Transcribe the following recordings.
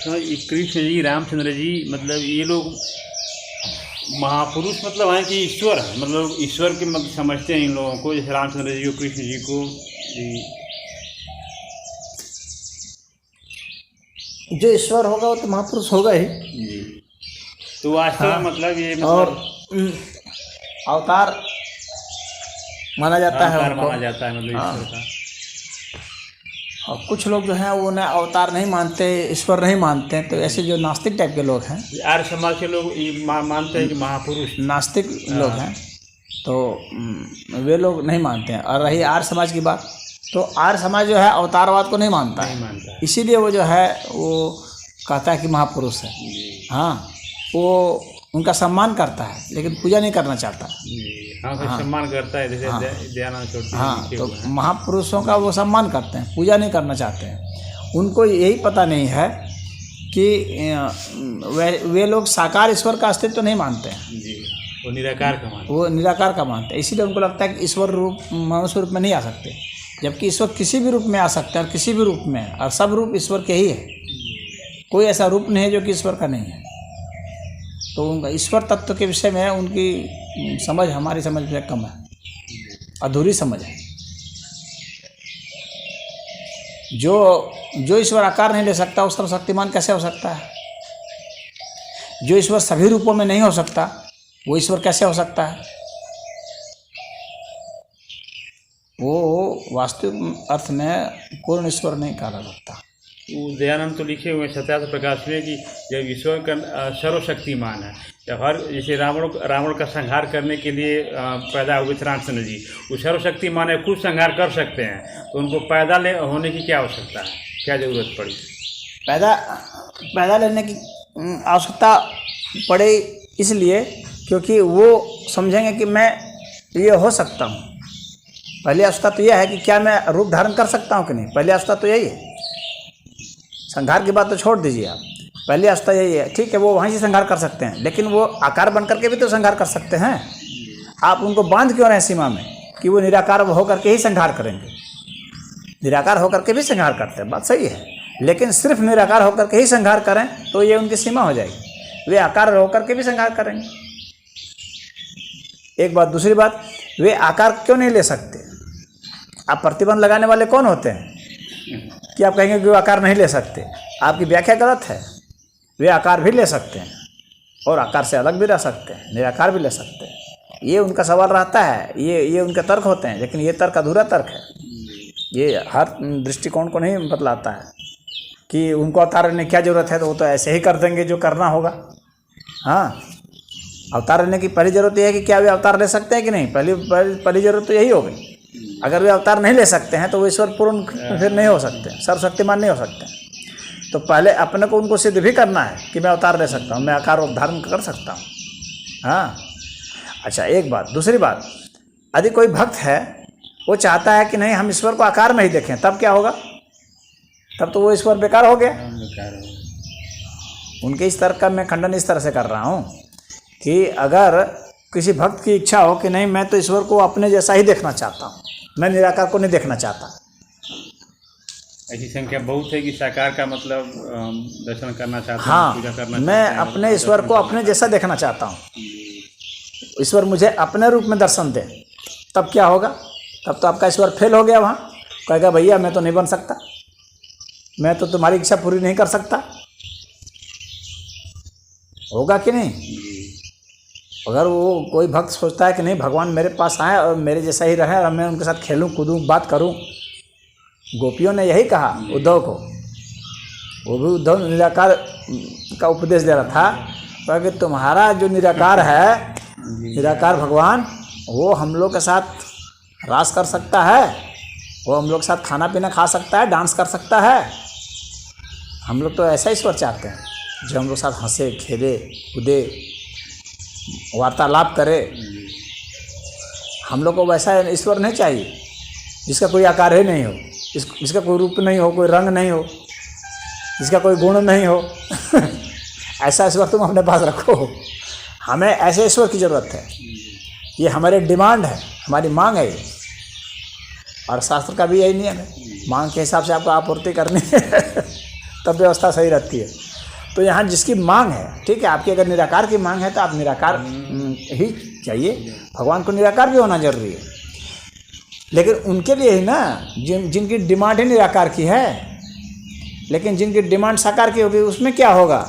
ये कृष्ण जी, रामचंद्र जी, मतलब ये लोग महापुरुष मतलब हैं कि ईश्वर है, मतलब ईश्वर के मतलब समझते हैं इन लोगों को, जैसे रामचंद्र जी को, कृष्ण जी को जी। जो ईश्वर होगा वो तो महापुरुष होगा ही। जी, तो वास्तव में हाँ, मतलब ये और मतलब अवतार माना जाता है अवतार उनको। माना जाता है मतलब हाँ। ईश्वर का। और कुछ लोग जो हैं वो ना अवतार नहीं मानते, ईश्वर नहीं मानते हैं, तो ऐसे जो नास्तिक टाइप के लोग हैं, आर्य समाज के लोग ये मानते हैं कि महापुरुष नास्तिक लोग हैं, तो वे लोग नहीं मानते हैं। और रही आर्य समाज की बात, तो आर्य समाज जो है अवतारवाद को नहीं मानता नहीं है, मानता है। इसीलिए वो जो है वो कहता है कि महापुरुष है। जी, हाँ, वो उनका सम्मान करता है लेकिन पूजा नहीं करना चाहता। जी, हाँ, कोई सम्मान करता है, जैसे दयानंद सरस्वती हाँ, लिखे तो हुए हैं। महापुरुषों का वो सम्मान करते हैं, पूजा नहीं करना चाहते हैं। उनको यही पता नहीं है कि वे लोग साकार ईश्वर का अस्तित्व तो नहीं मानते हैं, जी, वो निराकार का मानते वो निराकार का मानते हैं। इसीलिए उनको लगता है कि ईश्वर रूप मनुष्य रूप में नहीं आ सकते, जबकि ईश्वर किसी भी रूप में आ सकता है, और किसी भी रूप में, और सब रूप ईश्वर के ही है। कोई ऐसा रूप नहीं है जो कि ईश्वर का नहीं है। तो उनका ईश्वर तत्व के विषय में उनकी समझ हमारी समझ से कम है, अधूरी समझ है। जो ईश्वर आकार नहीं ले सकता वो सर्वशक्तिमान कैसे हो सकता है? जो ईश्वर सभी रूपों में नहीं हो सकता वो ईश्वर कैसे हो सकता है? वो वास्तविक अर्थ में पूर्ण ईश्वर नहीं कहा जा सकता। वो दयानंद तो लिखे हुए हैं सत्यार्थ प्रकाश में कि जब ईश्वर का सर्वशक्तिमान है, जब हर जैसे रावण का संहार करने के लिए पैदा हुए थे रामचंद्र जी, वो सर्वशक्तिमान है, खुद संहार कर सकते हैं, तो उनको पैदा होने की क्या आवश्यकता है, क्या ज़रूरत पड़ी? पैदा लेने की आवश्यकता पड़े इसलिए क्योंकि वो समझेंगे कि मैं ये हो सकता हूँ। पहली आवश्यकता तो यह है कि क्या मैं रूप धारण कर सकता हूँ कि नहीं, पहली आवश्यकता तो यही है। संहार की बात तो छोड़ दीजिए आप, पहली अवस्था यही है। ठीक है, वो वहीं से संहार कर सकते हैं, लेकिन वो आकार बन करके भी तो संहार कर सकते हैं। आप उनको बांध क्यों रहे हैं सीमा में कि वो निराकार होकर के ही संहार करेंगे? निराकार होकर के भी संहार करते हैं, बात सही है, लेकिन सिर्फ निराकार होकर के ही संहार करें तो ये उनकी सीमा हो जाएगी। वे आकार होकर के भी संहार करेंगे, एक बात। दूसरी बात, वे आकार क्यों नहीं ले सकते? आप प्रतिबंध लगाने वाले कौन होते हैं कि आप कहेंगे कि वो आकार नहीं ले सकते? आपकी व्याख्या गलत है। वे आकार भी ले सकते हैं और आकार से अलग भी रह सकते हैं, निराकार भी ले सकते हैं। ये उनका सवाल रहता है, ये उनके तर्क होते हैं, लेकिन ये तर्क अधूरा तर्क है। ये हर दृष्टिकोण को नहीं बतलाता है कि उनको अवतार लेने की क्या ज़रूरत है, तो वो तो ऐसे ही कर देंगे जो करना होगा। हाँ, अवतार लेने की पहली ज़रूरत यह है कि क्या वे अवतार ले सकते हैं कि नहीं। पहली ज़रूरत तो यही हो गई। अगर वे अवतार नहीं ले सकते हैं तो वे ईश्वर पूर्ण फिर नहीं हो सकते, सर्वशक्तिमान नहीं हो सकते। तो पहले अपने को उनको सिद्ध भी करना है कि मैं अवतार ले सकता हूँ, मैं आकार धारण कर सकता हूँ। हाँ, अच्छा, एक बात। दूसरी बात, यदि कोई भक्त है वो चाहता है कि नहीं हम ईश्वर को आकार में ही देखें, तब क्या होगा? तब तो वो ईश्वर बेकार हो गया। उनके इस तर्क का मैं खंडन इस तरह से कर रहा हूँ कि अगर किसी भक्त की इच्छा हो कि नहीं मैं तो ईश्वर को अपने जैसा ही देखना चाहता हूँ, मैं निराकार को नहीं देखना चाहता। ऐसी संख्या बहुत है कि साकार का मतलब दर्शन करना चाहते हैं, हाँ, पूजा करना मैं चाहते हैं, अपने ईश्वर को अपने जैसा देखना चाहता हूँ। ईश्वर मुझे अपने रूप में दर्शन दे, तब क्या होगा? तब तो आपका ईश्वर फेल हो गया। वहाँ कहेगा भैया मैं तो नहीं बन सकता, मैं तो तुम्हारी इच्छा पूरी नहीं कर सकता। होगा कि नहीं? अगर वो कोई भक्त सोचता है कि नहीं भगवान मेरे पास आए और मेरे जैसा ही रहे और मैं उनके साथ खेलूं कूदूं बात करूं, गोपियों ने यही कहा उद्धव को। वो भी उद्धव निराकार का उपदेश दे रहा था, क्योंकि तुम्हारा जो निराकार है, निराकार भगवान, वो हम लोग के साथ रास कर सकता है, वो हम लोग के साथ खाना पीना खा सकता है, डांस कर सकता है। हम लोग तो ऐसा ईश्वर चाहते हैं जो हम लोग साथ हंसे खेले कूदे वार्तालाप करे। हम लोग को वैसा ईश्वर नहीं चाहिए जिसका कोई आकार ही नहीं हो, जिसका कोई रूप नहीं हो, कोई रंग नहीं हो, जिसका कोई गुण नहीं हो। ऐसा ईश्वर तुम अपने पास रखो। हमें ऐसे ईश्वर की ज़रूरत है, ये हमारे डिमांड है, हमारी मांग है ये। और शास्त्र का भी यही नियम है, मांग के हिसाब से आपको आपूर्ति करनी है तब व्यवस्था सही रहती है। तो यहाँ जिसकी मांग है, ठीक है, आपकी अगर निराकार की मांग है तो आप निराकार ही चाहिए, भगवान को निराकार भी होना जरूरी है। लेकिन उनके लिए ही ना जिनकी डिमांड ही निराकार की है, लेकिन जिनकी डिमांड साकार की होगी उसमें क्या होगा।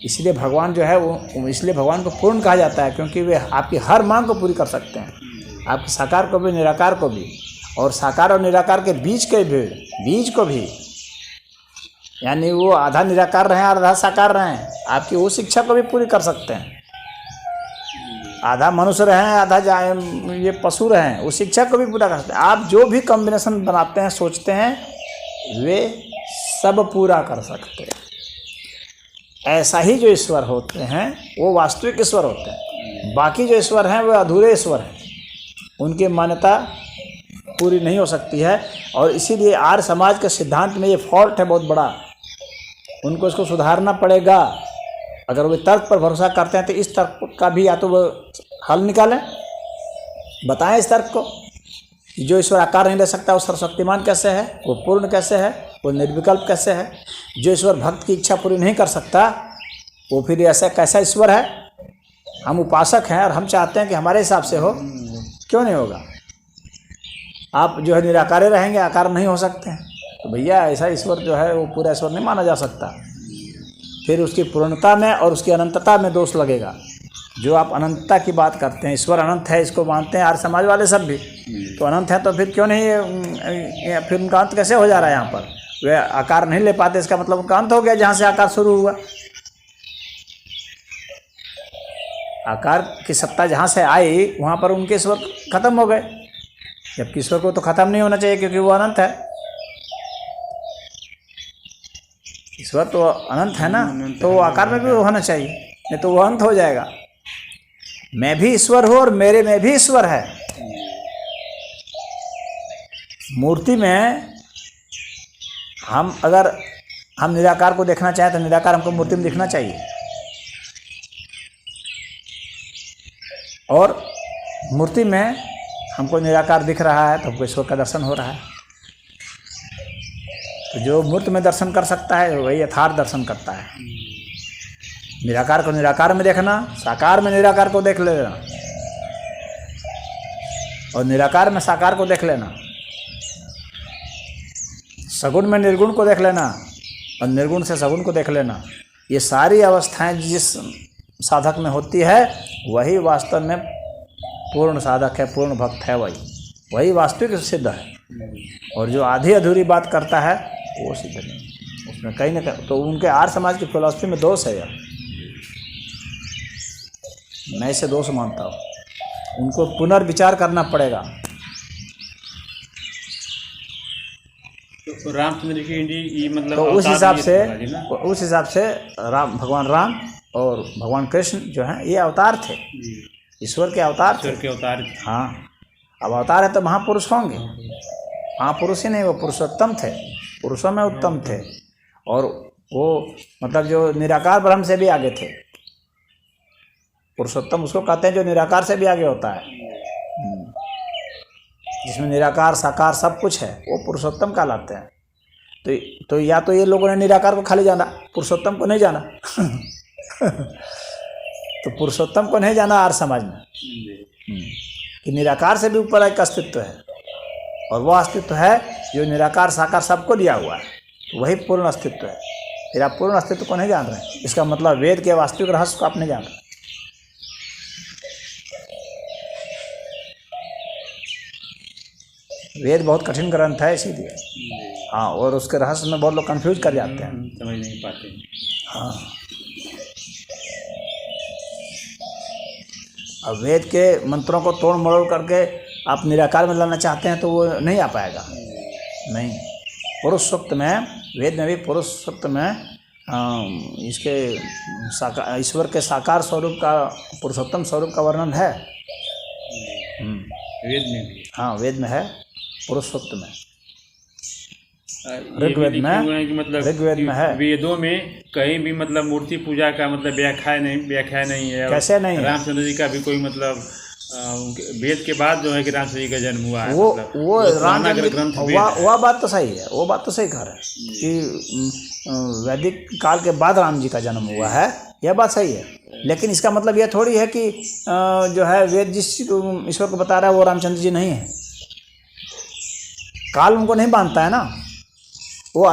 इसलिए भगवान जो है वो, इसलिए भगवान को पूर्ण कहा जाता है, क्योंकि वे आपकी हर मांग को पूरी कर सकते हैं, आपके साकार को भी निराकार को भी, और साकार और निराकार के बीच को भी, यानी वो आधा निराकार रहे आधा साकार रहे, आपकी वो शिक्षा को भी पूरी कर सकते हैं। आधा मनुष्य रहे आधा ये पशु रहे, उस शिक्षा को भी पूरा कर सकते हैं। आप जो भी कॉम्बिनेशन बनाते हैं, सोचते हैं, वे सब पूरा कर सकते हैं। ऐसा ही जो ईश्वर होते हैं वो वास्तविक ईश्वर होते हैं। बाकी जो ईश्वर हैं वे अधूरे ईश्वर हैं, उनकी मान्यता पूरी नहीं हो सकती है। और इसीलिए आर्य समाज के सिद्धांत में ये फॉल्ट है बहुत बड़ा, उनको इसको सुधारना पड़ेगा। अगर वे तर्क पर भरोसा करते हैं तो इस तर्क का भी या तो वो हल निकालें, बताएं इस तर्क को कि जो ईश्वर आकार नहीं ले सकता वो सर्वशक्तिमान कैसे है, वो पूर्ण कैसे है, वो निर्विकल्प कैसे है। जो ईश्वर भक्त की इच्छा पूरी नहीं कर सकता वो फिर ऐसा कैसा ईश्वर है। हम उपासक हैं और हम चाहते हैं कि हमारे हिसाब से हो, क्यों नहीं होगा। आप जो है निराकार रहेंगे, आकार नहीं हो सकते हैं, तो भैया ऐसा ईश्वर जो है वो पूरा ईश्वर नहीं माना जा सकता। फिर उसकी पूर्णता में और उसकी अनंतता में दोष लगेगा। जो आप अनंतता की बात करते हैं, ईश्वर अनंत है, इसको मानते हैं आर्य समाज वाले सब भी, तो अनंत है तो फिर क्यों नहीं, फिर उनका अंत कैसे हो जा रहा है। यहाँ पर वे आकार नहीं ले पाते, इसका मतलब उनका अंत हो गया जहाँ से आकार शुरू हुआ। आकार की सत्ता जहाँ से आई वहाँ पर उनके ईश्वर खत्म हो गए, जबकि ईश्वर को तो खत्म नहीं होना चाहिए क्योंकि वो अनंत है। ईश्वर तो अनंत है ना, तो वो आकार में भी होना चाहिए, नहीं तो वो अंत हो जाएगा। मैं भी ईश्वर हूँ और मेरे में भी ईश्वर है। मूर्ति में हम अगर हम निराकार को देखना चाहें तो निराकार हमको मूर्ति में दिखना चाहिए, और मूर्ति में हमको निराकार दिख रहा है तो हमको ईश्वर का दर्शन हो रहा है। तो जो मूर्ति में दर्शन कर सकता है वही यथार्थ दर्शन करता है। निराकार को निराकार में देखना, साकार में निराकार को देख लेना, और निराकार में साकार को देख लेना, सगुण में निर्गुण को देख लेना, और निर्गुण से सगुण को देख लेना। ये सारी अवस्थाएं जिस साधक में होती है वही वास्तव में पूर्ण साधक है, पूर्ण भक्त है, वही वास्तविक सिद्ध है। और जो आधी अधूरी बात करता है वो सिद्ध नहीं, उसमें कहीं ना कहीं तो उनके आर्य समाज की फिलॉसफी में दोष है यार। मैं इसे दोष मानता हूँ, उनको पुनर्विचार करना पड़ेगा। तो रामचंद्र जी मतलब तो उस हिसाब से भगवान राम और भगवान कृष्ण जो हैं ये अवतार थे, ईश्वर के अवतार थे। हाँ, अब अवतार है तो महापुरुष होंगे। महापुरुष ही नहीं, वो पुरुषोत्तम थे, पुरुषों में उत्तम थे। और वो मतलब जो निराकार ब्रह्म से भी आगे थे। पुरुषोत्तम उसको कहते हैं जो निराकार से भी आगे होता है, जिसमें निराकार साकार सब कुछ है, वो पुरुषोत्तम कहलाते हैं। तो या तो ये लोगों ने निराकार को खाली जाना, पुरुषोत्तम को नहीं जाना तो पुरुषोत्तम को नहीं जाना आर्य समाज में, कि निराकार से भी ऊपर एक अस्तित्व है, और वह अस्तित्व है जो निराकार साकार सबको दिया हुआ है, तो वही पूर्ण अस्तित्व है। फिर आप पूर्ण अस्तित्व को नहीं जान रहे, इसका मतलब वेद के वास्तविक रहस्य को आप नहीं जान रहे। वेद बहुत कठिन ग्रंथ है इसीलिए, हाँ, और उसके रहस्य में बहुत लोग कंफ्यूज कर जाते हैं, समझ नहीं पाते। हाँ, अब वेद के मंत्रों को तोड़ मरोड़ करके आप निराकार में लाना चाहते हैं तो वो नहीं आ पाएगा। नहीं, पुरुष सूक्त में, वेद में भी पुरुष सूक्त में इसके ईश्वर के साकार स्वरूप का, पुरुषोत्तम स्वरूप का वर्णन है वेद में भी। हाँ, वेद में है, पुरुष सूक्त में, ऋग्वेद में, मतलब ऋग्वेद में है। वेदों में कहीं भी मतलब मूर्ति पूजा का मतलब व्याख्या नहीं है। कैसे नहीं है? रामचंद्र जी का भी कोई मतलब वेद के बाद जो है कि रामचंद्र जी का जन्म हुआ है, वो मतलब रामचंद्र ग्रंथ वेद है। वह बात तो सही है, वो बात तो सही कह रहे हैं कि वैदिक काल के बाद राम जी का जन्म हुआ है, यह बात सही है। लेकिन इसका मतलब यह थोड़ी है कि जो है वेद जिस ईश्वर को बता रहा है वो रामचंद्र जी नहीं है। काल उनको नहीं बांधता है ना। वो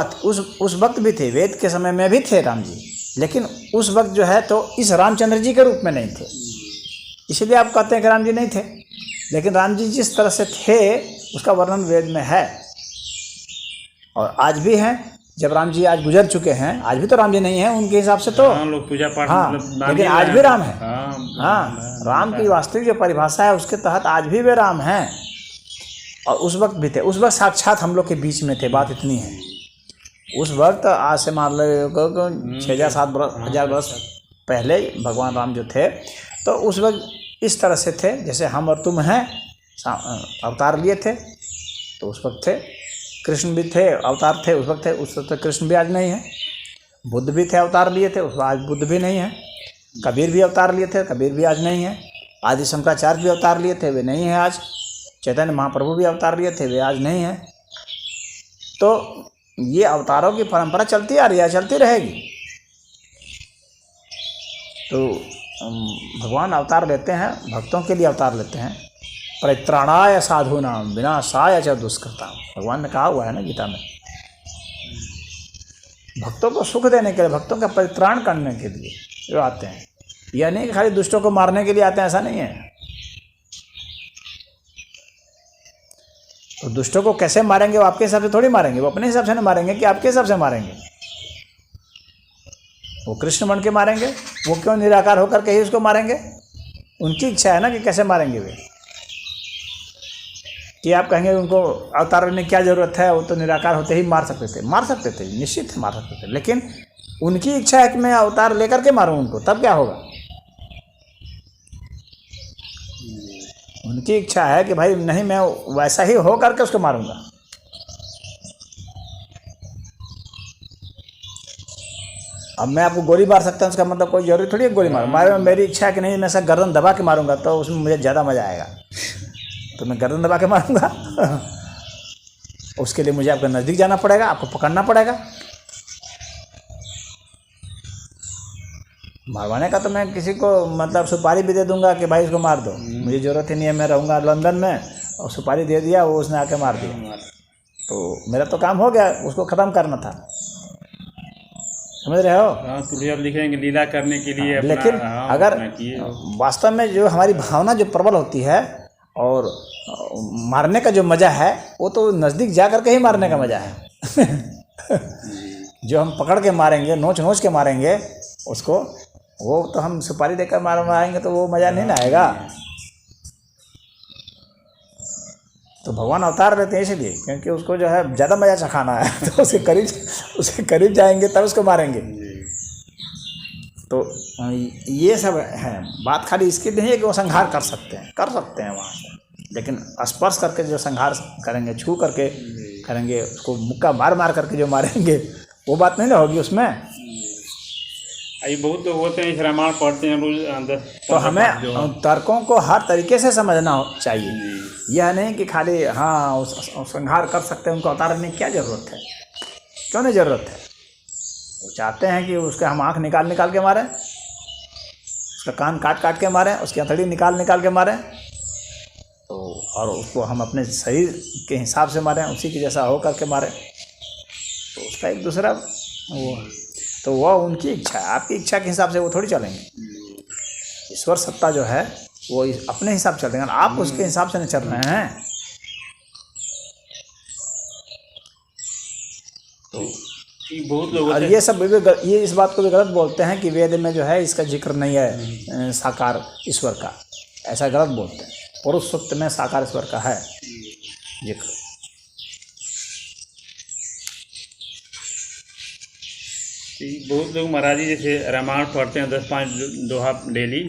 उस वक्त भी थे, वेद के समय में भी थे राम जी, लेकिन उस वक्त जो है तो इस रामचंद्र जी के रूप में नहीं थे, इसलिए आप कहते हैं कि राम जी नहीं थे। लेकिन राम जी जिस तरह से थे उसका वर्णन वेद में है, और आज भी हैं। जब राम जी आज गुजर चुके हैं, आज भी तो राम जी नहीं हैं उनके हिसाब से तो। हाँ, लोग पूजा पाठ हाँ, मतलब लेकिन आज भी राम है। हाँ, राम की वास्तविक जो परिभाषा है उसके तहत आज भी वे राम हैं, और उस वक्त भी थे। उस वक्त साक्षात हम लोग के बीच में थे, बात इतनी है। उस वक्त आज से मान लो 6,000-7,000 वर्ष पहले भगवान राम जो थे तो उस वक्त इस तरह से थे जैसे हम और तुम हैं, अवतार लिए थे तो उस वक्त थे। कृष्ण भी थे, अवतार थे उस वक्त थे, उस वक्त कृष्ण भी आज नहीं है। बुद्ध भी थे, अवतार लिए थे, उस वक्त आज बुद्ध भी नहीं है। कबीर भी अवतार लिए थे, कबीर भी आज नहीं है। आदि शंकराचार्य भी अवतार लिए थे, वे नहीं हैं आज। चैतन्य महाप्रभु भी अवतार लिए थे, वे आज नहीं हैं। तो ये अवतारों की परंपरा चलती आ रही है, चलती रहेगी। तो भगवान अवतार लेते हैं, भक्तों के लिए अवतार लेते हैं। परित्राणाय साधूनां विनाशाय च दुष्कृतां, भगवान ने कहा हुआ है ना गीता में। भक्तों को सुख देने के लिए, भक्तों का परित्राण करने के लिए जो आते हैं। यह नहीं कि खाली दुष्टों को मारने के लिए आते हैं, ऐसा नहीं है। तो दुष्टों को कैसे मारेंगे, वो आपके हिसाब से थोड़ी मारेंगे, वो अपने हिसाब से नहीं मारेंगे कि आपके हिसाब से मारेंगे। वो कृष्ण बन के मारेंगे, वो क्यों निराकार होकर के ही उसको मारेंगे? उनकी इच्छा है ना कि कैसे मारेंगे वे। कि आप कहेंगे उनको अवतार में क्या ज़रूरत है, वो तो निराकार होते ही मार सकते थे, मार सकते थे, निश्चित मार सकते थे। लेकिन उनकी इच्छा है कि मैं अवतार लेकर के मारूं उनको, तब क्या होगा? उनकी इच्छा है कि भाई नहीं, मैं वैसा ही हो करके उसको मारूंगा। अब मैं आपको गोली मार सकता हूँ, उसका मतलब कोई जरूरी थोड़ी है गोली मारूं। मेरी इच्छा है कि नहीं, मैं ऐसा गर्दन दबा के मारूंगा तो उसमें मुझे ज़्यादा मज़ा आएगा, तो मैं गर्दन दबा के मारूंगा। उसके लिए मुझे आपके नज़दीक जाना पड़ेगा, आपको पकड़ना पड़ेगा। मारवाने का तो मैं किसी को मतलब सुपारी भी दे दूंगा कि भाई इसको मार दो, मुझे ज़रूरत ही नहीं है, मैं रहूँगा लंदन में, और सुपारी दे दिया, वो उसने आके मार दिया, तो मेरा तो काम हो गया, उसको ख़त्म करना था। समझ रहे हो? हाँ, तो लिखेंगे लीला करने के लिए अपना, लेकिन अगर वास्तव में जो हमारी भावना जो प्रबल होती है और मारने का जो मज़ा है, वो तो नज़दीक जा कर के ही मारने का मज़ा है। जो हम पकड़ के मारेंगे, नोच नोच के मारेंगे उसको, वो तो हम सुपारी देकर मारेंगे तो वो मज़ा नहीं ना आएगा। तो भगवान अवतार लेते हैं इसलिए क्योंकि उसको जो है ज़्यादा मज़ा चखाना है, तो उसके करीब जाएंगे तब उसको मारेंगे। तो ये सब है बात। खाली इसकी नहीं है कि वो संहार कर सकते हैं वहाँ से, लेकिन स्पर्श करके जो संहार करेंगे, छू करके करेंगे, उसको मुक्का मार मार करके जो मारेंगे, वो बात नहीं ना होगी उसमें। ये बहुत लोग होते हैं, इस रामायण पढ़ते हैं रोज। तो हमें तर्कों को हर तरीके से समझना चाहिए। यह नहीं कि खाली हाँ उस संहार कर सकते हैं, उनको उतारने की क्या ज़रूरत है, क्यों नहीं ज़रूरत है। वो चाहते हैं कि उसके हम आँख निकाल के मारें, उसका कान काट के मारें, उसकी हथेली निकाल के मारें, तो और उसको हम अपने शरीर के हिसाब से मारें, उसी के जैसा हो करके मारें, तो उसका एक दूसरा वो, तो वह उनकी इच्छा है। आपकी इच्छा के हिसाब से वो थोड़ी चलेंगे। ईश्वर सत्ता जो है वो अपने हिसाब से चलेंगे, आप उसके हिसाब से नहीं चल रहे हैं। तो बहुत लोग और ये सब ये इस बात को भी गलत बोलते हैं कि वेद में जो है इसका जिक्र नहीं है साकार ईश्वर का, ऐसा गलत बोलते हैं। पुरुष सूक्त में साकार ईश्वर का है जिक्र। बहुत लोग महाराज जी जैसे रामायण पढ़ते हैं 10-5 दोहा डेली,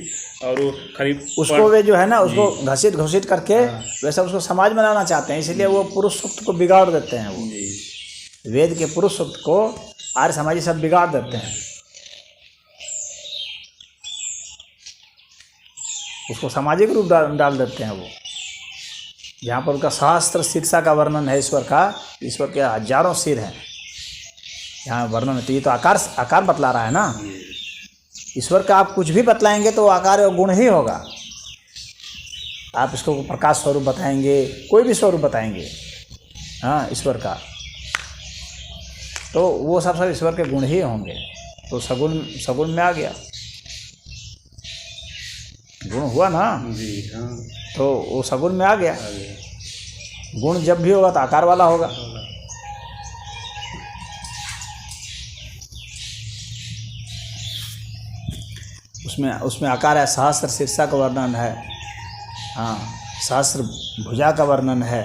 और वो करीब उसको वे जो है ना उसको घसीट करके वैसा उसको समाज बनाना चाहते हैं, इसलिए वो पुरुष सूक्त को बिगाड़ देते हैं। वो वेद के पुरुष सूक्त को आर्य समाजी सब बिगाड़ देते हैं। उसको सामाजिक रूप डाल देते हैं वो। जहाँ पर उनका सहस्त्र शीर्षा का वर्णन है ईश्वर का, ईश्वर के हजारों सिर हैं यहाँ वर्णन है। तो ये तो आकार बतला रहा है ना। ईश्वर का आप कुछ भी बतलाएंगे तो आकार और गुण ही होगा। आप इसको प्रकाश स्वरूप बताएंगे, कोई भी स्वरूप बताएंगे हाँ ईश्वर का, तो वो सब ईश्वर के गुण ही होंगे। तो सगुण में आ गया, गुण हुआ ना जी हाँ। तो वो सगुण में आ गया। गुण जब भी होगा तो आकार वाला होगा। उसमें आकार है, सहस्त्र शीर्षा का वर्णन है, हाँ सहस्त्र भुजा का वर्णन है।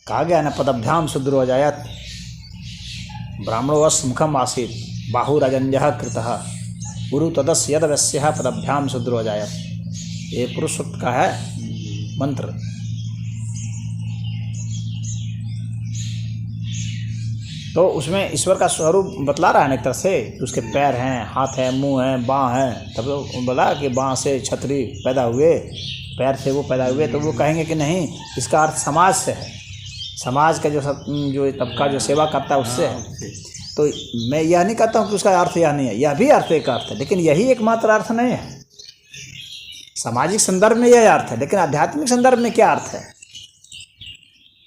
कहा गया ना पदभ्याम सुदृढ़ ब्राह्मणो वस् मुखम आसीत बाहुराजन्यः कृतः गुरु तदस्य यद वस्यः पदभ्याम सुदृढ़। ये पुरुष सूक्त का है मंत्र। तो उसमें ईश्वर का स्वरूप बतला रहा है ना एक तरह से कि उसके पैर हैं, हाथ है, मुंह है, बाँह है। तब तो बोला कि बाँह से छतरी पैदा हुए, पैर से वो पैदा हुए। तो वो कहेंगे कि नहीं, इसका अर्थ समाज से है, समाज का जो तबका जो सेवा करता है उससे है। तो मैं यह नहीं कहता हूँ कि उसका अर्थ यह नहीं है, यह भी अर्थ एक अर्थ है, लेकिन यही एकमात्र अर्थ नहीं है। सामाजिक संदर्भ में यह अर्थ है, लेकिन आध्यात्मिक संदर्भ में क्या अर्थ है?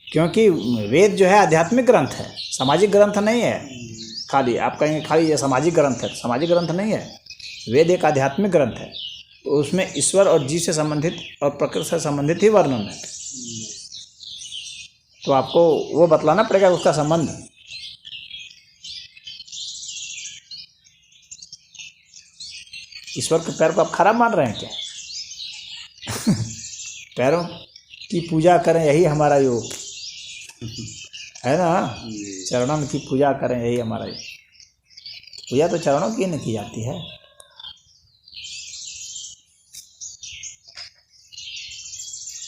क्योंकि वेद जो है आध्यात्मिक ग्रंथ है, सामाजिक ग्रंथ नहीं है। खाली आप कहेंगे खाली ये सामाजिक ग्रंथ है, सामाजिक ग्रंथ नहीं है। वेद एक आध्यात्मिक ग्रंथ है, उसमें ईश्वर और जीव से संबंधित और प्रकृति से संबंधित ही वर्णन है। तो आपको वो बतलाना पड़ेगा उसका संबंध। ईश्वर के पैर को आप खराब मान रहे हैं क्या? पैरों की पूजा करें यही हमारा योग है ना। चरणों की पूजा करें यही हमारा योग। पूजा तो चरणों की नहीं की जाती है।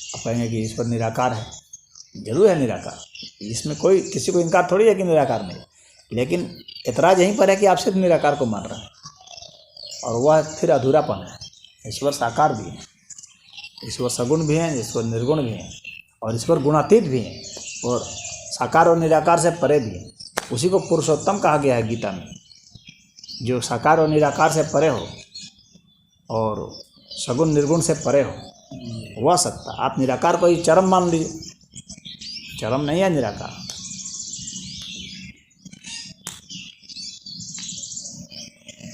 आप कहेंगे कि ईश्वर निराकार है, जरूर है निराकार, इसमें कोई किसी को इनकार थोड़ी है कि निराकार नहीं। लेकिन इतराज यहीं पर है कि आप सिर्फ निराकार को मान रहे हैं, और वह फिर अधूरापन है। ईश्वर साकार भी है, ईश्वर सगुण भी हैं, ईश्वर निर्गुण भी हैं, और ईश्वर गुणातीत भी हैं, और साकार और निराकार से परे भी हैं। उसी को पुरुषोत्तम कहा गया है गीता में। जो साकार और निराकार से परे हो और सगुण निर्गुण से परे हो, वह सत्ता। आप निराकार को ही चरम मान लीजिए, चरम नहीं है निराकार।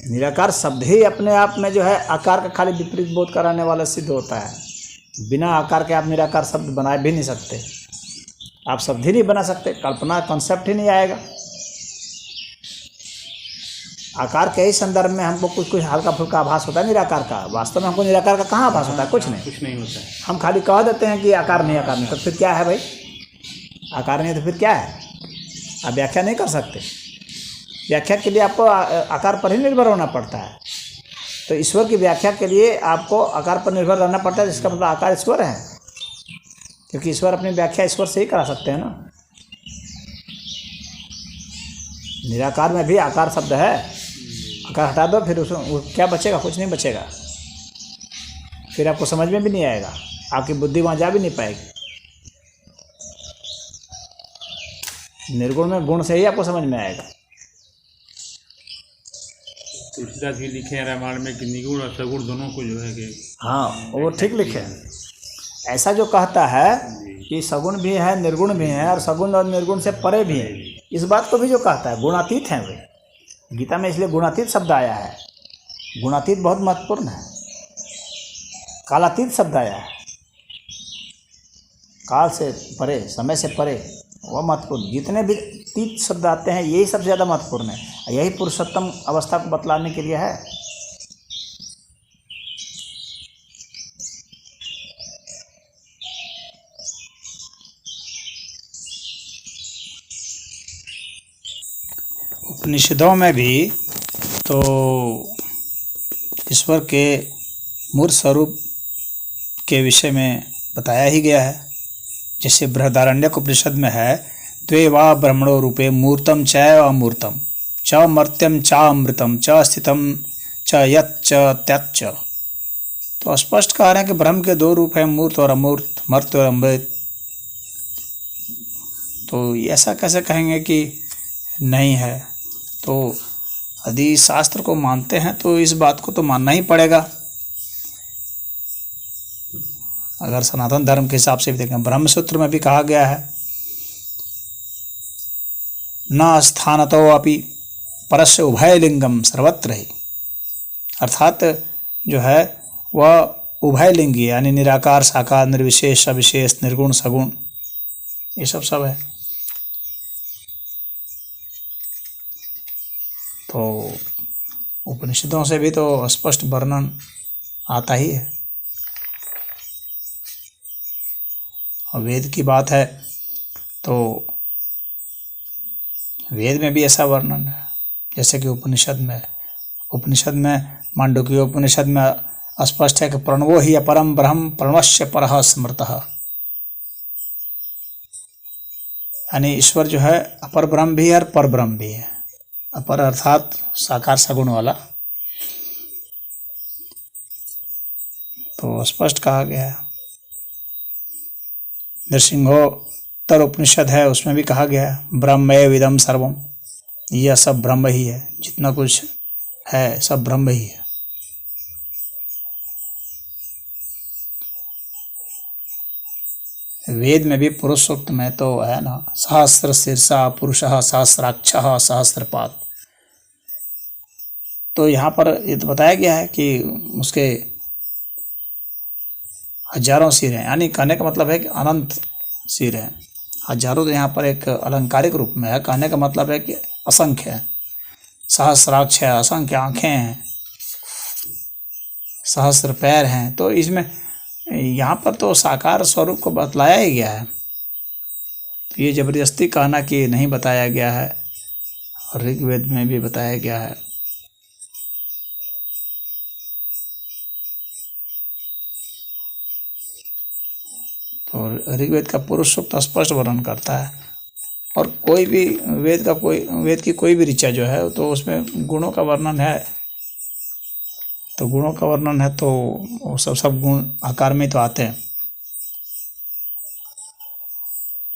निराकार शब्द ही अपने आप में जो है आकार का खाली विपरीत बोध कराने वाला सिद्ध होता है। बिना आकार के आप निराकार शब्द बना भी नहीं सकते, आप शब्द ही नहीं बना सकते, कल्पना कॉन्सेप्ट ही नहीं आएगा। आकार के ही संदर्भ में हमको कुछ हल्का फुल्का आभास होता है निराकार का। वास्तव में हमको निराकार का कहाँ आभास होता है? कुछ नहीं होता है। हम खाली कह देते हैं कि आकार नहीं, आकार नहीं। तो फिर क्या है भाई? आकार नहीं तो फिर क्या है? आप व्याख्या नहीं कर सकते। व्याख्या के लिए आपको आकार पर ही निर्भर होना पड़ता है। तो ईश्वर की व्याख्या के लिए आपको आकार पर निर्भर रहना पड़ता है, जिसका मतलब आकार ईश्वर है, क्योंकि ईश्वर अपनी व्याख्या ईश्वर से ही करा सकते हैं ना। निराकार में भी आकार शब्द है, आकार हटा दो फिर उसमें क्या बचेगा? कुछ नहीं बचेगा। फिर आपको समझ में भी नहीं आएगा, आपकी बुद्धि वहाँ जा भी नहीं पाएगी। निर्गुण में गुण से ही आपको समझ में आएगा। तुलसीदास भी लिखे हैं रामायण में कि निगुण और सगुण दोनों को जो है कि हाँ वो ठीक लिखे हैं। ऐसा जो कहता है कि सगुण भी है, निर्गुण भी है, और सगुण और निर्गुण से परे भी है, इस बात को भी जो कहता है गुणातीत हैं वे। गीता में इसलिए गुणातीत शब्द आया है। गुणातीत बहुत महत्वपूर्ण है। कालातीत शब्द आया है, काल से परे, समय से परे, वह महत्वपूर्ण। जितने भी तीत शब्द आते हैं यही सबसे ज़्यादा महत्वपूर्ण है। यही पुरुषोत्तम अवस्था को बतलाने के लिए है। उपनिषदों में भी तो ईश्वर के मूर्त स्वरूप के विषय में बताया ही गया है। जैसे बृहदारण्यक उपनिषद में है, द्वे वा ब्रह्मणो रूपे मूर्तम चैव अमूर्तम च मर्त्यम च अमृतम च स्थितम च यच्च त्यच्च। तो स्पष्ट कह रहे हैं कि ब्रह्म के दो रूप हैं, मूर्त और अमूर्त, मर्त्य और अमृत। तो ऐसा कैसे कहेंगे कि नहीं है? तो यदि शास्त्र को मानते हैं तो इस बात को तो मानना ही पड़ेगा। अगर सनातन धर्म के हिसाब से भी देखें, ब्रह्म सूत्र में भी कहा गया है न स्थानतो अपि परस्य उभय लिंगम सर्वत्र ही। अर्थात जो है वह उभय लिंगी, यानी निराकार साकार, निर्विशेष अविशेष, निर्गुण सगुण, ये सब है। तो उपनिषदों से भी तो स्पष्ट वर्णन आता ही है। और वेद की बात है तो वेद में भी ऐसा वर्णन है, जैसे कि उपनिषद में मांडुक्य उपनिषद में स्पष्ट है कि प्रणवो ही अपरम ब्रह्म प्रणवस्य परः स्मृतः। यानी ईश्वर जो है अपर ब्रह्म भी है और पर ब्रह्म भी है। अपर अर्थात साकार सगुण वाला। तो स्पष्ट कहा गया है। नृसिंहोत्तर उपनिषद है, उसमें भी कहा गया है ब्रह्मैविदं सर्वम, यह सब ब्रह्म ही है, जितना कुछ है सब ब्रह्म ही है। वेद में भी पुरुष सूक्त में तो है ना, सहस्र शीर्षा पुरुषः सहस्राक्षः सहस्रपाद। तो यहाँ पर ये तो बताया गया है कि उसके हजारों सिर हैं, यानी कहने का मतलब है कि अनंत सिर हैं। हजारों तो यहाँ पर एक अलंकारिक रूप में है, कहने का मतलब है कि असंख्य है। सहस्राक्ष है, असंख्य आँखें हैं, सहस्र पैर हैं। तो इसमें यहाँ पर तो साकार स्वरूप को बतलाया ही गया है। तो ये जबरदस्ती कहना कि नहीं बताया गया है, और ऋग्वेद में भी बताया गया है। तो ऋग्वेद का पुरुष सूक्त स्पष्ट वर्णन करता है। और कोई भी वेद की कोई भी ऋचा जो है तो उसमें गुणों का वर्णन है। तो गुणों का वर्णन है तो वो सब गुण आकार में तो आते हैं।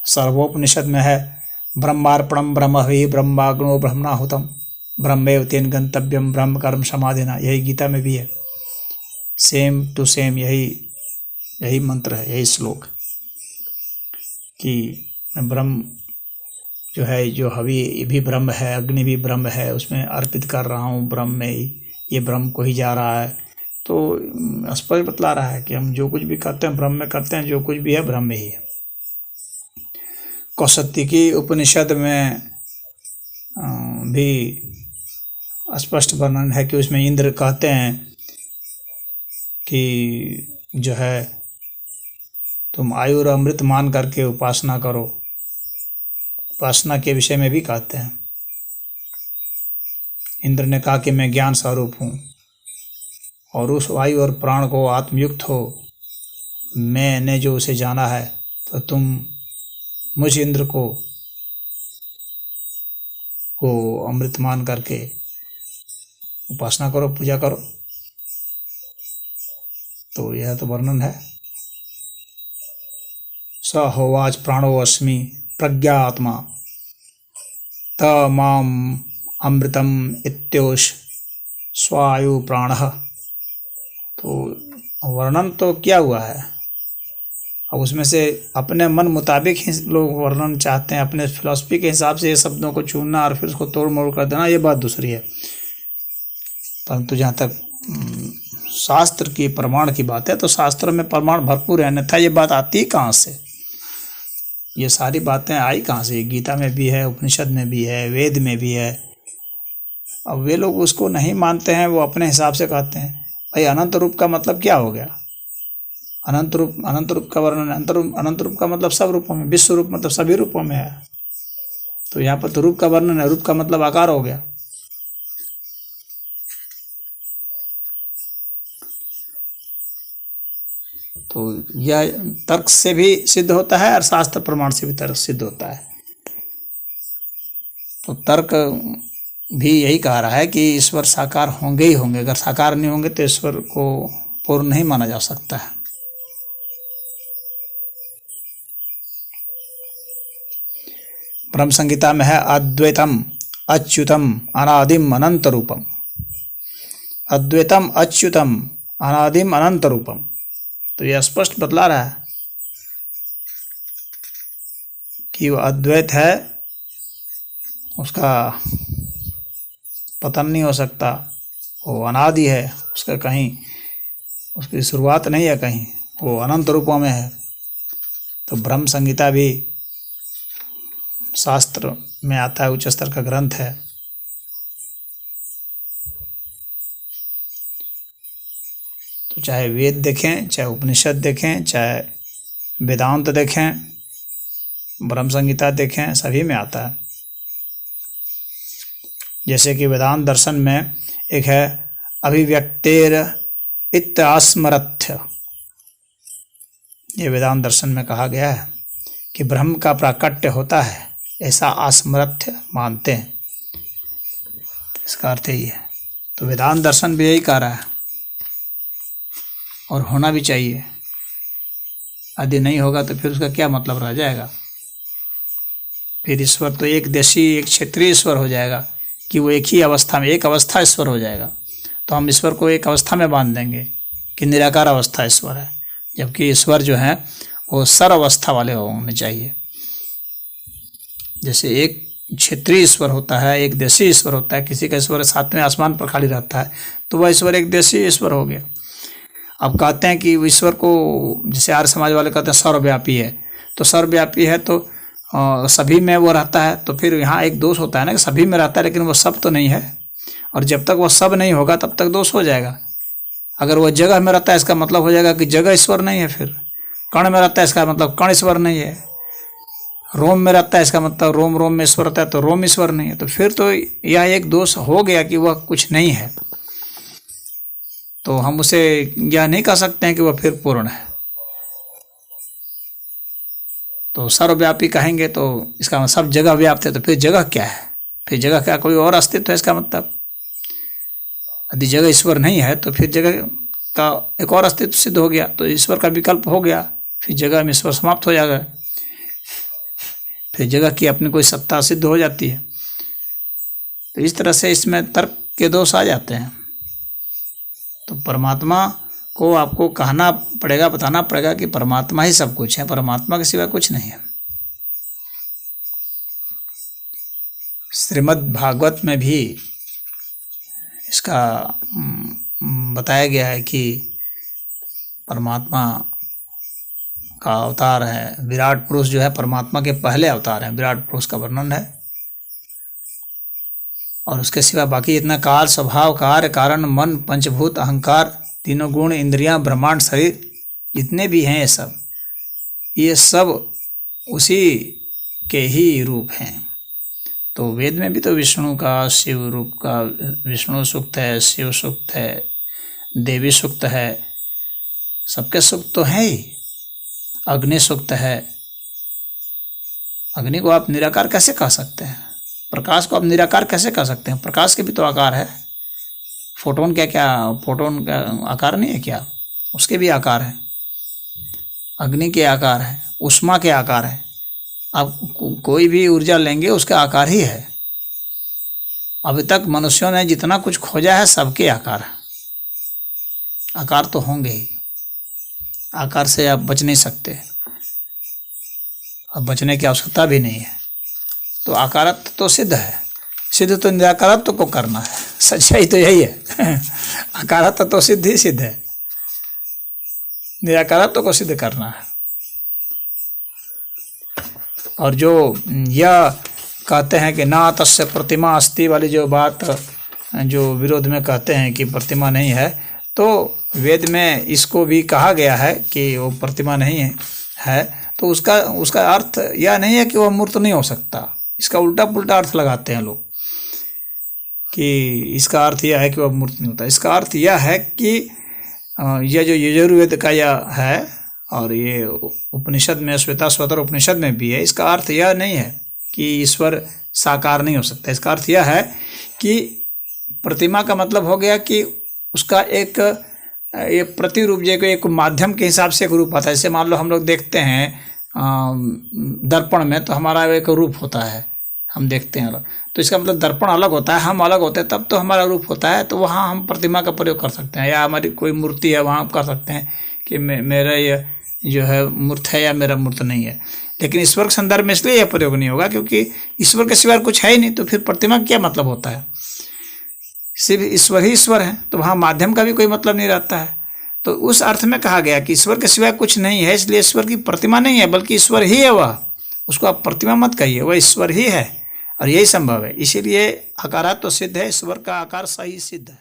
सर्वोपनिषद में है ब्रह्मार्पणम ब्रह्महि ब्रह्माग्नो ब्रह्मणाहुतम ब्रह्मेव तेन गंतव्यम ब्रह्म कर्म समाधिना। यही गीता में भी है, सेम टू सेम यही मंत्र है, यही श्लोक कि ब्रह्म जो है, जो हवि भी ब्रह्म है, अग्नि भी ब्रह्म है, उसमें अर्पित कर रहा हूँ ब्रह्म में ही, ये ब्रह्म को ही जा रहा है। तो स्पष्ट बतला रहा है कि हम जो कुछ भी करते हैं ब्रह्म में करते हैं, जो कुछ भी है ब्रह्म में ही है। कौसत्य उपनिषद में भी स्पष्ट वर्णन है कि उसमें इंद्र कहते हैं कि जो है तुम आयु और अमृत मान करके उपासना करो। उपासना के विषय में भी कहते हैं। इंद्र ने कहा कि मैं ज्ञान स्वरूप हूँ, और उस वायु और प्राण को आत्मयुक्त हो, मैंने जो उसे जाना है, तो तुम मुझ इंद्र को अमृत मान करके उपासना करो, पूजा करो। तो यह तो वर्णन है। स होवाच प्राणो अस्मि प्रज्ञात्मा त माम अमृतम इत्योष स्वायु प्राणः। तो वर्णन तो क्या हुआ है, अब उसमें से अपने मन मुताबिक ही लोग वर्णन चाहते हैं, अपने फिलॉसफी के हिसाब से ये शब्दों को चुनना और फिर उसको तोड़ मोड़ कर देना, ये बात दूसरी है। परंतु जहाँ तक शास्त्र की प्रमाण की बात है तो शास्त्र में प्रमाण भरपूर है, अन्यथा ये बात आती कहाँ से? ये सारी बातें आई कहाँ से? गीता में भी है, उपनिषद में भी है, वेद में भी है। अब वे लोग उसको नहीं मानते हैं, वो अपने हिसाब से कहते हैं। भाई अनंत रूप का मतलब क्या हो गया? अनंत रूप का वर्णन, अनंत रूप का मतलब सब रूपों में, विश्व रूप मतलब सभी रूपों में है। तो यहाँ पर तो रूप का वर्णन है, रूप का मतलब आकार हो गया। तो यह तर्क से भी सिद्ध होता है और शास्त्र प्रमाण से भी तर्क सिद्ध होता है। तो तर्क भी यही कह रहा है कि ईश्वर साकार होंगे ही होंगे। अगर साकार नहीं होंगे तो ईश्वर को पूर्ण नहीं माना जा सकता है। ब्रह्म संहिता में है अद्वैतम अच्युतम अनादिम अनंत रूपम। अद्वैतम अच्युतम अनादिम अनंत रूपम। तो यह स्पष्ट बतला रहा है कि वह अद्वैत है, उसका पतन नहीं हो सकता, वो अनादि है, उसका कहीं उसकी शुरुआत नहीं है, कहीं वो अनंत रूपों में है। तो ब्रह्म संहिता भी शास्त्र में आता है, उच्च स्तर का ग्रंथ है। तो चाहे वेद देखें, चाहे उपनिषद देखें, चाहे वेदांत देखें, ब्रह्म संहिता देखें, सभी में आता है। जैसे कि वेदांत दर्शन में एक है अभिव्यक्तेर इत्यास्मरथ्य। ये वेदांत दर्शन में कहा गया है कि ब्रह्म का प्राकट्य होता है, ऐसा आस्मरथ्य मानते हैं। इसका अर्थ यही है। तो वेदांत दर्शन भी यही कह रहा है और होना भी चाहिए। यदि नहीं होगा तो फिर उसका क्या मतलब रह जाएगा। फिर ईश्वर तो एक देशी एक क्षेत्रीय ईश्वर हो जाएगा कि वो एक ही अवस्था में, एक अवस्था ईश्वर हो जाएगा। तो हम ईश्वर को एक अवस्था में बांध देंगे कि निराकार अवस्था ईश्वर है, जबकि ईश्वर जो है वो सर्वावस्था वाले होने चाहिए। जैसे एक क्षेत्रीय ईश्वर होता है, एक देशी ईश्वर होता है, किसी का ईश्वर सातवें आसमान पर खाली रहता है, तो वह ईश्वर एक देशी ईश्वर हो गया। अब कहते हैं कि ईश्वर को, जैसे आर्य समाज वाले कहते हैं सर्वव्यापी है, तो सर्वव्यापी है तो सभी में वो रहता है। तो फिर यहाँ एक दोष होता है ना कि सभी में रहता है लेकिन वो सब तो नहीं है, और जब तक वो सब नहीं होगा तब तक दोष हो जाएगा। अगर वो जगह में रहता है इसका मतलब हो जाएगा कि जगह ईश्वर नहीं है। फिर कण में रहता है इसका मतलब कण ईश्वर नहीं है। रोम में रहता है इसका मतलब रोम में ईश्वर रहता है तो रोम ईश्वर नहीं है। तो फिर तो यह एक दोष हो गया कि वह कुछ नहीं है। तो हम उसे यह नहीं कह सकते हैं कि वह फिर पूर्ण है। तो सर्वव्यापी कहेंगे तो इसका मतलब सब जगह व्याप्त है। तो फिर जगह क्या है? फिर जगह क्या कोई और अस्तित्व है इसका मतलब? यदि जगह ईश्वर नहीं है तो फिर जगह का एक और अस्तित्व सिद्ध हो गया, तो ईश्वर का विकल्प हो गया। फिर जगह में ईश्वर समाप्त हो जाएगा, फिर जगह की अपनी कोई सत्ता सिद्ध हो जाती है। तो इस तरह से इसमें तर्क के दोष आ जाते हैं। तो परमात्मा को आपको कहना पड़ेगा, बताना पड़ेगा कि परमात्मा ही सब कुछ है, परमात्मा के सिवा कुछ नहीं है। श्रीमद् भागवत में भी इसका बताया गया है कि परमात्मा का अवतार है विराट पुरुष, जो है परमात्मा के पहले अवतार है, विराट पुरुष का वर्णन है। और उसके सिवा बाकी इतना काल, स्वभाव, कार्य, कारण, मन, पंचभूत, अहंकार, तीनों गुण, इंद्रियां, ब्रह्मांड, शरीर, जितने भी हैं ये सब उसी के ही रूप हैं। तो वेद में भी तो विष्णु का, शिव रूप का, विष्णु सूक्त है, शिव सूक्त है, देवी सूक्त है, सबके सूक्त तो है ही। अग्नि सूक्त है। अग्नि को आप निराकार कैसे कह सकते हैं? प्रकाश को आप निराकार कैसे कह सकते हैं? प्रकाश के भी तो आकार है। फोटोन क्या फोटोन का आकार नहीं है क्या? उसके भी आकार है। अग्नि के आकार है, ऊष्मा के आकार है। आप कोई भी ऊर्जा लेंगे उसका आकार ही है। अभी तक मनुष्यों ने जितना कुछ खोजा है सबके आकार है। आकार तो होंगे ही, आकार से आप बच नहीं सकते, अब बचने की आवश्यकता भी नहीं है। तो आकारत्व तो सिद्ध है, सिद्ध तो निराकारत्व को करना है। सच्चाई तो यही है। आकारत्व तो सिद्ध ही सिद्ध है, निराकारत्व को सिद्ध करना है। और जो यह कहते हैं कि ना तस्य प्रतिमा अस्ति वाली जो बात, जो विरोध में कहते हैं कि प्रतिमा नहीं है, तो वेद में इसको भी कहा गया है कि वो प्रतिमा नहीं है। तो उसका अर्थ यह नहीं है कि वह मूर्त नहीं हो सकता। इसका उल्टा पुल्टा अर्थ लगाते हैं लोग कि इसका अर्थ यह है कि वह मूर्त नहीं होता। इसका अर्थ यह है कि यह जो यजुर्वेद का यह है और ये उपनिषद में, श्वेताश्वतर उपनिषद में भी है, इसका अर्थ यह नहीं है कि ईश्वर साकार नहीं हो सकता। इसका अर्थ यह है कि प्रतिमा का मतलब हो गया कि उसका एक प्रतिरूप, जो एक माध्यम के हिसाब से एक रूप आता है। जैसे मान लो हम लोग देखते हैं दर्पण में, तो हमारा एक रूप होता है, हम देखते हैं अलग, तो इसका मतलब दर्पण अलग होता है, हम अलग होते हैं, तब तो हमारा रूप होता है। तो वहाँ हम प्रतिमा का प्रयोग कर सकते हैं, या हमारी कोई मूर्ति है वहाँ हम कर सकते हैं कि मेरा ये जो है मूर्त है या मेरा मूर्त नहीं है। लेकिन ईश्वर के संदर्भ में इसलिए यह प्रयोग नहीं होगा क्योंकि ईश्वर के सिवा कुछ है ही नहीं, तो फिर प्रतिमा का क्या मतलब होता है? सिर्फ ईश्वर ही ईश्वर है, तो वहाँ माध्यम का भी कोई मतलब नहीं रहता है। तो उस अर्थ में कहा गया कि ईश्वर के सिवा कुछ नहीं है, इसलिए ईश्वर की प्रतिमा नहीं है, बल्कि ईश्वर ही है वह। उसको आप प्रतिमा मत कहिए, वह ईश्वर ही है और यही संभव है। इसीलिए आकारात्व सिद्ध है, ईश्वर का आकार सही सिद्ध है।